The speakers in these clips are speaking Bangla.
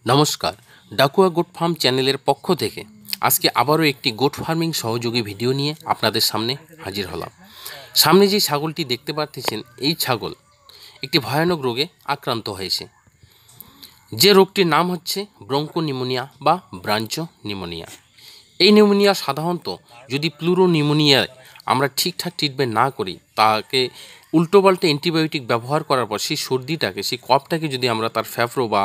নমস্কার, ডাকুয়া গোট ফার্ম চ্যানেলের পক্ষ থেকে আজকে আবারও একটি গোট ফার্মিং সহযোগী ভিডিও নিয়ে আপনাদের সামনে হাজির হলাম। সামনে যে ছাগলটি দেখতে পাচ্ছেন, এই ছাগল একটি ভয়ানক রোগে আক্রান্ত হয়েছে। যে রোগটির নাম হচ্ছে ব্রঙ্কো নিউমোনিয়া বা ব্রাঞ্চো নিউমোনিয়া। এই নিউমোনিয়া সাধারণত যদি প্লুরো নিউমোনিয়ায় আমরা ঠিকঠাক ট্রিটমেন্ট না করি, তাকে উল্টোপাল্টে অ্যান্টিবায়োটিক ব্যবহার করার পর সেই সর্দিটাকে, সেই কফটাকে যদি আমরা তার ফ্যাফ্রো বা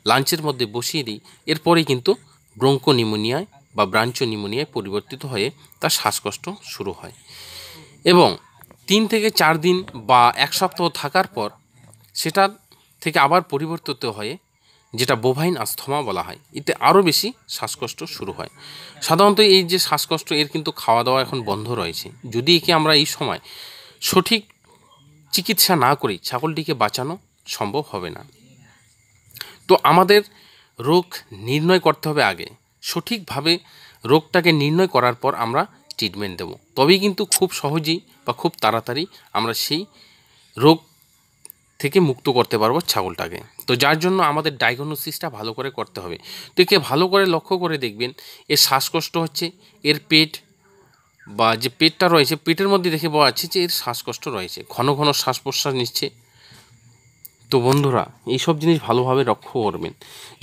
লাঞ্চের মধ্যে বসিয়ে দিই, এরপরেই কিন্তু ব্রঙ্কো নিউমোনিয়ায় বা ব্রাঞ্চো নিউমোনিয়ায় পরিবর্তিত হয়ে তার শ্বাসকষ্ট শুরু হয় এবং 3 থেকে 4 দিন বা 1 সপ্তাহ থাকার পর সেটা থেকে আবার পরিবর্তিত হয়ে যেটা বোভাইন আস্থমা বলা হয়, এতে আরও বেশি শ্বাসকষ্ট শুরু হয়। সাধারণত এই যে শ্বাসকষ্ট, এর কিন্তু খাওয়া দাওয়া এখন বন্ধ রয়েছে। যদি একে আমরা এই সময় সঠিক চিকিৎসা না করি, ছাগলটিকে বাঁচানো সম্ভব হবে না। তো আমাদের রোগ নির্ণয় করতে হবে আগে। সঠিকভাবে রোগটাকে নির্ণয় করার পর আমরা ট্রিটমেন্ট দেব, তবেই কিন্তু খুব সহজেই বা খুব তাড়াতাড়ি আমরা সেই রোগ থেকে মুক্ত করতে পারবো ছাগলটাকে। তো যার জন্য আমাদের ডায়াগনোসিসটা ভালো করে করতে হবে। তো একে ভালো করে লক্ষ্য করে দেখবেন, এর শ্বাসকষ্ট হচ্ছে, এর পেট বা যে পেটটা রয়েছে, পেটের মধ্যে দেখে বোঝা যাচ্ছে যে এর শ্বাসকষ্ট রয়েছে, ঘন ঘন শ্বাস প্রশ্বাস নিচ্ছে। তো বন্ধুরা, এইসব জিনিস ভালোভাবে লক্ষ্য করবেন।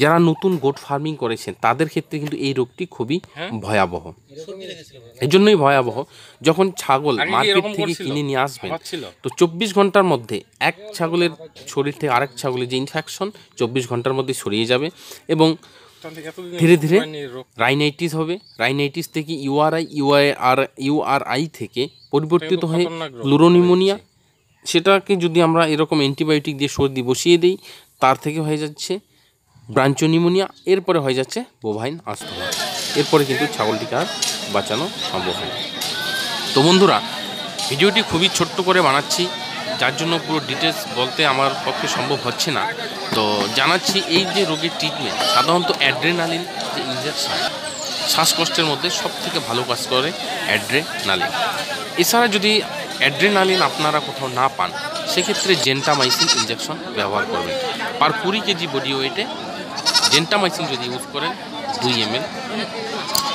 যারা নতুন গোট ফার্মিং করেছেন তাদের ক্ষেত্রে কিন্তু এই রোগটি খুবই ভয়াবহ। এই জন্যই ভয়াবহ, যখন ছাগল মার্কেট থেকে কিনে নিয়ে আসবেন, তো 24 ঘন্টার মধ্যে এক ছাগলের শরীর থেকে আরেক ছাগলের যে ইনফেকশন 24 ঘন্টার মধ্যে ছড়িয়ে যাবে এবং ধীরে ধীরে রাইনাইটিস হবে। রাইনাইটিস থেকে ইউআরআই থেকে পরিবর্তিত হয়ে প্লুরোনিউমোনিয়া। সেটাকে যদি আমরা এরকম অ্যান্টিবায়োটিক দিয়ে সর্দি বসিয়ে দিই, তার থেকে হয়ে যাচ্ছে ব্রাঞ্চো নিউমোনিয়া, এরপরে হয়ে যাচ্ছে বোভাইন আস্থমা। এরপরে কিন্তু ছাগলটিকে আর বাঁচানো সম্ভব হয় না। তো বন্ধুরা, ভিডিওটি খুবই ছোট্ট করে বানাচ্ছি, যার জন্য পুরো ডিটেলস বলতে আমার পক্ষে সম্ভব হচ্ছে না। তো জানাচ্ছি, এই যে রোগের ট্রিটমেন্ট সাধারণত অ্যাড্রেনালিন যে ইনজেকশন, শ্বাসকষ্টের মধ্যে সবথেকে ভালো কাজ করে অ্যাড্রেনালিন। এছাড়া যদি অ্যাড্রেনালিন আপনারা কোথাও না পান, সেক্ষেত্রে জেন্টামাইসিন ইনজেকশন ব্যবহার করবেন। পার 20 কেজি বডি ওয়েটে জেন্টামাইসিন যদি ইউজ করেন 2 ml,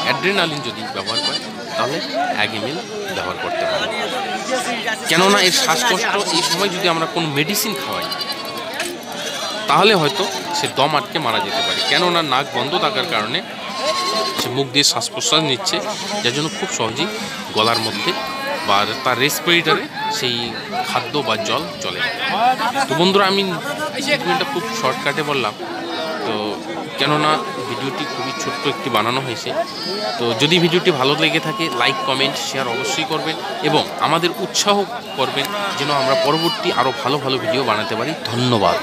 অ্যাড্রেনালিন যদি ব্যবহার করেন তাহলে 1 ml ব্যবহার করতে পারেন। কেননা এর শ্বাসকষ্ট, এই সময় যদি আমরা কোনো মেডিসিন খাওয়াই, তাহলে হয়তো সে দম আটকে মারা যেতে পারে। কেননা নাক বন্ধ থাকার কারণে সে মুখ দিয়ে শ্বাস প্রশ্বাস নিচ্ছে, যার জন্য খুব সহজেই গলার মধ্যে বা তার রেসপিরেটরে সেই খাদ্য বা জল চলে যায়। তো বন্ধুরা, আমি ট্রিটমেন্টটা খুব শর্টকাটে বললাম, তো কেননা ভিডিওটি খুবই ছোট্ট একটি বানানো হয়েছে। তো যদি ভিডিওটি ভালো লেগে থাকে, লাইক কমেন্ট শেয়ার অবশ্যই করবেন এবং আমাদের উৎসাহ করবেন যেন আমরা পরবর্তী আরও ভালো ভালো ভিডিও বানাতে পারি। ধন্যবাদ।